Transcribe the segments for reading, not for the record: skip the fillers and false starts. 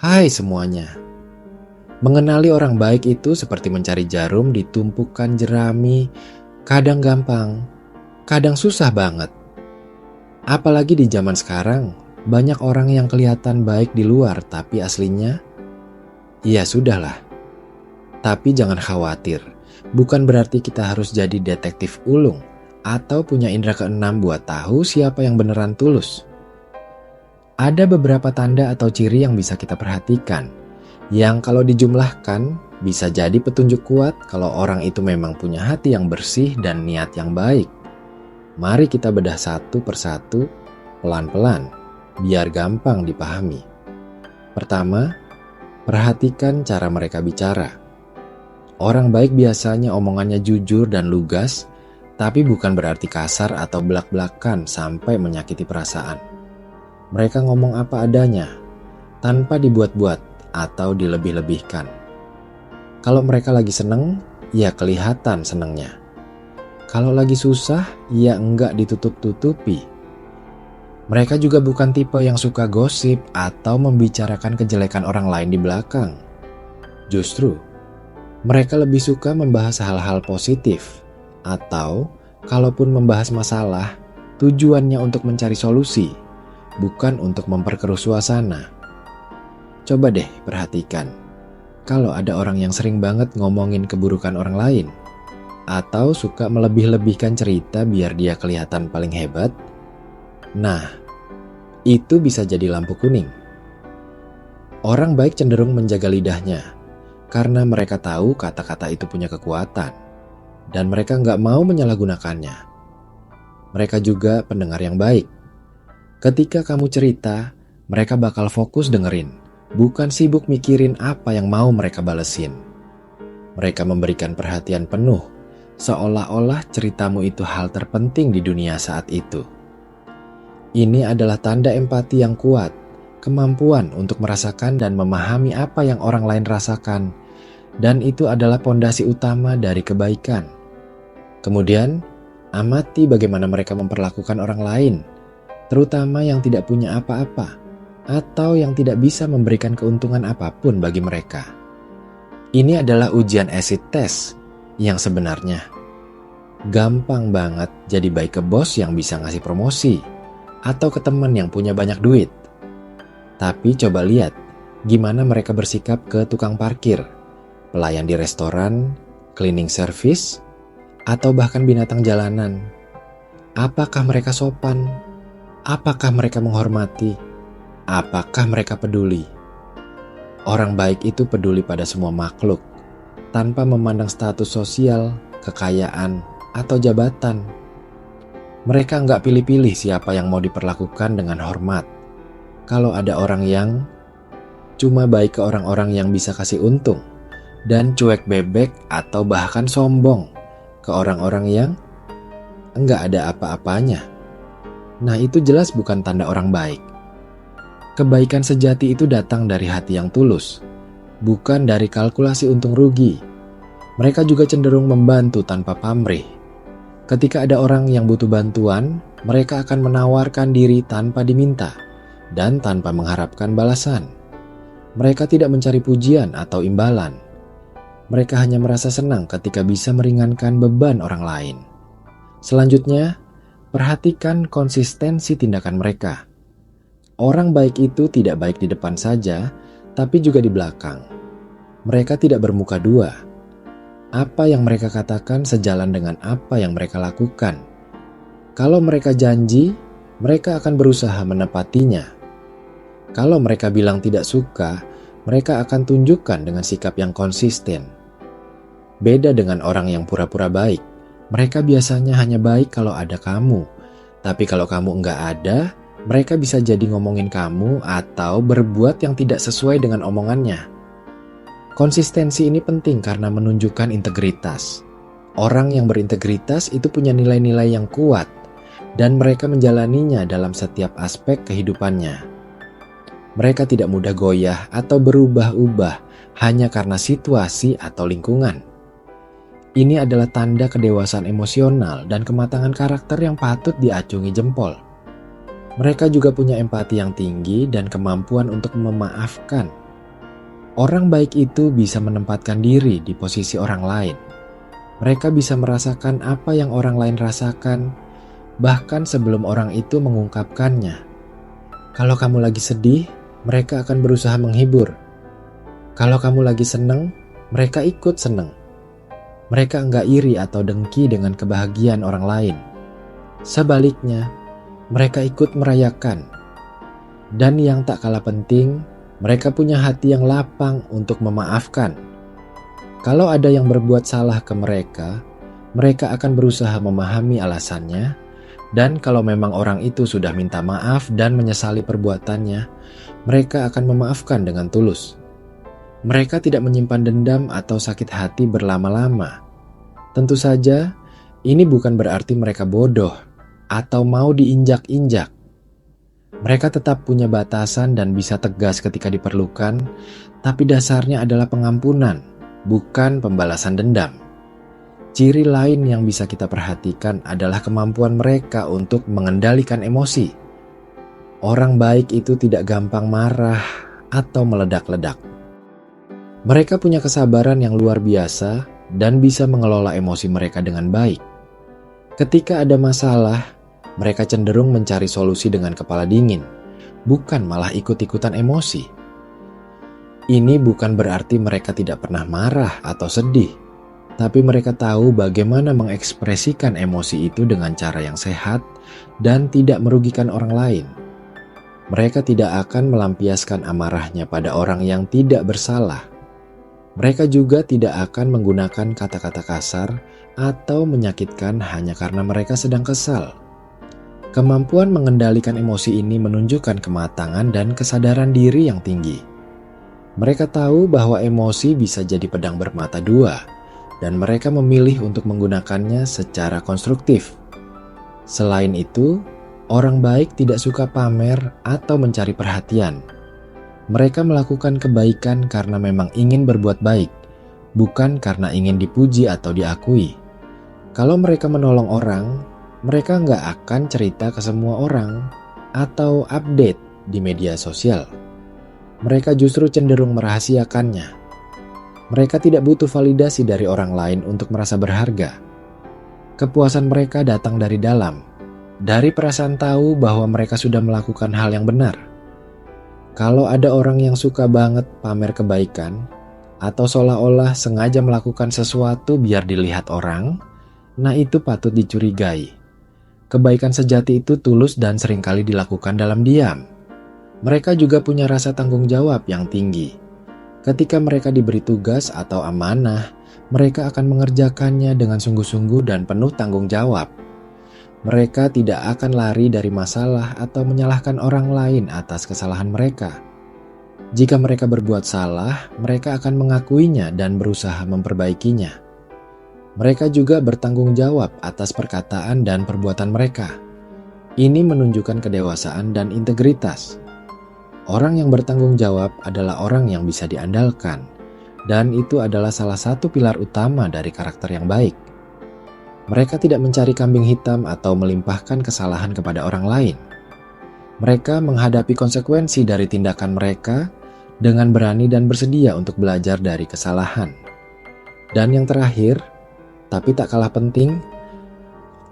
Hai semuanya. Mengenali orang baik itu seperti mencari jarum di tumpukan jerami. Kadang gampang, kadang susah banget. Apalagi di zaman sekarang, banyak orang yang kelihatan baik di luar tapi aslinya, ya sudahlah. Tapi jangan khawatir, bukan berarti kita harus jadi detektif ulung atau punya indera keenam buat tahu siapa yang beneran tulus. Ada beberapa tanda atau ciri yang bisa kita perhatikan, yang kalau dijumlahkan bisa jadi petunjuk kuat kalau orang itu memang punya hati yang bersih dan niat yang baik. Mari kita bedah satu persatu, pelan-pelan, biar gampang dipahami. Pertama, perhatikan cara mereka bicara. Orang baik biasanya omongannya jujur dan lugas, tapi bukan berarti kasar atau belak-belakan sampai menyakiti perasaan. Mereka ngomong apa adanya, tanpa dibuat-buat atau dilebih-lebihkan. Kalau mereka lagi seneng, ya kelihatan senengnya. Kalau lagi susah, ya enggak ditutup-tutupi. Mereka juga bukan tipe yang suka gosip atau membicarakan kejelekan orang lain di belakang. Justru, mereka lebih suka membahas hal-hal positif. Atau, kalaupun membahas masalah, tujuannya untuk mencari solusi, bukan untuk memperkeruh suasana. Coba deh perhatikan, kalau ada orang yang sering banget ngomongin keburukan orang lain, atau suka melebih-lebihkan cerita biar dia kelihatan paling hebat, nah, itu bisa jadi lampu kuning. Orang baik cenderung menjaga lidahnya, karena mereka tahu kata-kata itu punya kekuatan, dan mereka nggak mau menyalahgunakannya. Mereka juga pendengar yang baik. Ketika kamu cerita, mereka bakal fokus dengerin, bukan sibuk mikirin apa yang mau mereka balesin. Mereka memberikan perhatian penuh, seolah-olah ceritamu itu hal terpenting di dunia saat itu. Ini adalah tanda empati yang kuat, kemampuan untuk merasakan dan memahami apa yang orang lain rasakan, dan itu adalah pondasi utama dari kebaikan. Kemudian, amati bagaimana mereka memperlakukan orang lain, terutama yang tidak punya apa-apa, atau yang tidak bisa memberikan keuntungan apapun bagi mereka. Ini adalah ujian acid test yang sebenarnya gampang banget jadi baik ke bos yang bisa ngasih promosi atau ke teman yang punya banyak duit. Tapi coba lihat gimana mereka bersikap ke tukang parkir, pelayan di restoran, cleaning service, atau bahkan binatang jalanan. Apakah mereka sopan? Apakah mereka menghormati? Apakah mereka peduli? Orang baik itu peduli pada semua makhluk, tanpa memandang status sosial, kekayaan, atau jabatan. Mereka nggak pilih-pilih siapa yang mau diperlakukan dengan hormat. Kalau ada orang yang cuma baik ke orang-orang yang bisa kasih untung, dan cuek bebek atau bahkan sombong ke orang-orang yang nggak ada apa-apanya. Nah, itu jelas bukan tanda orang baik. Kebaikan sejati itu datang dari hati yang tulus, bukan dari kalkulasi untung rugi. Mereka juga cenderung membantu tanpa pamrih. Ketika ada orang yang butuh bantuan, mereka akan menawarkan diri tanpa diminta dan tanpa mengharapkan balasan. Mereka tidak mencari pujian atau imbalan. Mereka hanya merasa senang ketika bisa meringankan beban orang lain. Selanjutnya, perhatikan konsistensi tindakan mereka. Orang baik itu tidak baik di depan saja, tapi juga di belakang. Mereka tidak bermuka dua. Apa yang mereka katakan sejalan dengan apa yang mereka lakukan. Kalau mereka janji, mereka akan berusaha menepatinya. Kalau mereka bilang tidak suka, mereka akan tunjukkan dengan sikap yang konsisten. Beda dengan orang yang pura-pura baik. Mereka biasanya hanya baik kalau ada kamu. Tapi kalau kamu nggak ada, mereka bisa jadi ngomongin kamu atau berbuat yang tidak sesuai dengan omongannya. Konsistensi ini penting karena menunjukkan integritas. Orang yang berintegritas itu punya nilai-nilai yang kuat dan mereka menjalaninya dalam setiap aspek kehidupannya. Mereka tidak mudah goyah atau berubah-ubah hanya karena situasi atau lingkungan. Ini adalah tanda kedewasaan emosional dan kematangan karakter yang patut diacungi jempol. Mereka juga punya empati yang tinggi dan kemampuan untuk memaafkan Orang baik itu bisa menempatkan diri di posisi orang lain. Mereka bisa merasakan apa yang orang lain rasakan, bahkan sebelum orang itu mengungkapkannya. Kalau kamu lagi sedih, mereka akan berusaha menghibur. Kalau kamu lagi seneng, mereka ikut seneng. Mereka enggak iri atau dengki dengan kebahagiaan orang lain. Sebaliknya, mereka ikut merayakan. Dan yang tak kalah penting, mereka punya hati yang lapang untuk memaafkan. Kalau ada yang berbuat salah ke mereka, mereka akan berusaha memahami alasannya. Dan kalau memang orang itu sudah minta maaf dan menyesali perbuatannya, mereka akan memaafkan dengan tulus. Mereka tidak menyimpan dendam atau sakit hati berlama-lama. Tentu saja, ini bukan berarti mereka bodoh atau mau diinjak-injak. Mereka tetap punya batasan dan bisa tegas ketika diperlukan, tapi dasarnya adalah pengampunan, bukan pembalasan dendam. Ciri lain yang bisa kita perhatikan adalah kemampuan mereka untuk mengendalikan emosi. Orang baik itu tidak gampang marah atau meledak-ledak. Mereka punya kesabaran yang luar biasa dan bisa mengelola emosi mereka dengan baik. Ketika ada masalah, mereka cenderung mencari solusi dengan kepala dingin, bukan malah ikut-ikutan emosi. Ini bukan berarti mereka tidak pernah marah atau sedih, tapi mereka tahu bagaimana mengekspresikan emosi itu dengan cara yang sehat dan tidak merugikan orang lain. Mereka tidak akan melampiaskan amarahnya pada orang yang tidak bersalah. Mereka juga tidak akan menggunakan kata-kata kasar atau menyakitkan hanya karena mereka sedang kesal. Kemampuan mengendalikan emosi ini menunjukkan kematangan dan kesadaran diri yang tinggi. Mereka tahu bahwa emosi bisa jadi pedang bermata dua, dan mereka memilih untuk menggunakannya secara konstruktif. Selain itu, orang baik tidak suka pamer atau mencari perhatian. Mereka melakukan kebaikan karena memang ingin berbuat baik, bukan karena ingin dipuji atau diakui. Kalau mereka menolong orang, mereka nggak akan cerita ke semua orang atau update di media sosial. Mereka justru cenderung merahasiakannya. Mereka tidak butuh validasi dari orang lain untuk merasa berharga. Kepuasan mereka datang dari dalam, dari perasaan tahu bahwa mereka sudah melakukan hal yang benar. Kalau ada orang yang suka banget pamer kebaikan, atau seolah-olah sengaja melakukan sesuatu biar dilihat orang, nah itu patut dicurigai. Kebaikan sejati itu tulus dan seringkali dilakukan dalam diam. Mereka juga punya rasa tanggung jawab yang tinggi. Ketika mereka diberi tugas atau amanah, mereka akan mengerjakannya dengan sungguh-sungguh dan penuh tanggung jawab. Mereka tidak akan lari dari masalah atau menyalahkan orang lain atas kesalahan mereka. Jika mereka berbuat salah, mereka akan mengakuinya dan berusaha memperbaikinya. Mereka juga bertanggung jawab atas perkataan dan perbuatan mereka. Ini menunjukkan kedewasaan dan integritas. Orang yang bertanggung jawab adalah orang yang bisa diandalkan, dan itu adalah salah satu pilar utama dari karakter yang baik. Mereka tidak mencari kambing hitam atau melimpahkan kesalahan kepada orang lain. Mereka menghadapi konsekuensi dari tindakan mereka dengan berani dan bersedia untuk belajar dari kesalahan. Dan yang terakhir, tapi tak kalah penting,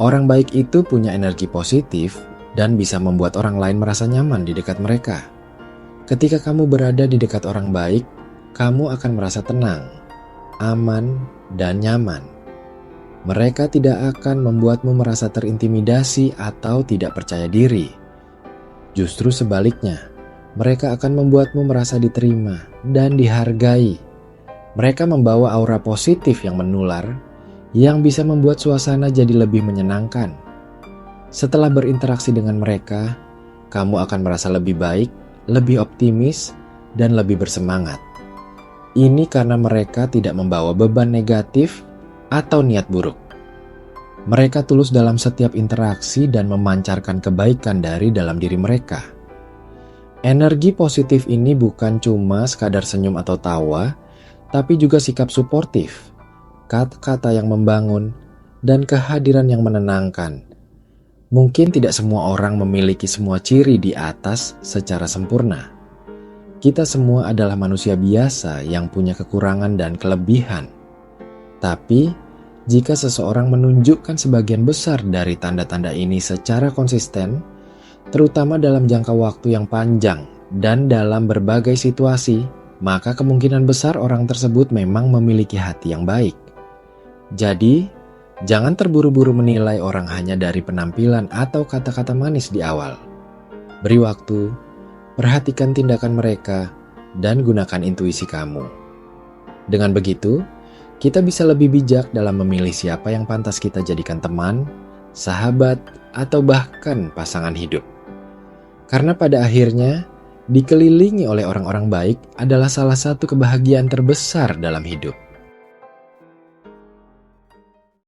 orang baik itu punya energi positif dan bisa membuat orang lain merasa nyaman di dekat mereka. Ketika kamu berada di dekat orang baik, kamu akan merasa tenang, aman, dan nyaman. Mereka tidak akan membuatmu merasa terintimidasi atau tidak percaya diri. Justru sebaliknya, mereka akan membuatmu merasa diterima dan dihargai. Mereka membawa aura positif yang menular, yang bisa membuat suasana jadi lebih menyenangkan. Setelah berinteraksi dengan mereka, kamu akan merasa lebih baik, lebih optimis, dan lebih bersemangat. Ini karena mereka tidak membawa beban negatif atau niat buruk. Mereka tulus dalam setiap interaksi dan memancarkan kebaikan dari dalam diri mereka. Energi positif ini bukan cuma sekadar senyum atau tawa, tapi juga sikap suportif, kata-kata yang membangun, dan kehadiran yang menenangkan. Mungkin tidak semua orang memiliki semua ciri di atas secara sempurna. Kita semua adalah manusia biasa yang punya kekurangan dan kelebihan. Tapi, jika seseorang menunjukkan sebagian besar dari tanda-tanda ini secara konsisten, terutama dalam jangka waktu yang panjang dan dalam berbagai situasi, maka kemungkinan besar orang tersebut memang memiliki hati yang baik. Jadi, jangan terburu-buru menilai orang hanya dari penampilan atau kata-kata manis di awal. Beri waktu, perhatikan tindakan mereka, dan gunakan intuisi kamu. Dengan begitu, kita bisa lebih bijak dalam memilih siapa yang pantas kita jadikan teman, sahabat, atau bahkan pasangan hidup. Karena pada akhirnya, dikelilingi oleh orang-orang baik adalah salah satu kebahagiaan terbesar dalam hidup.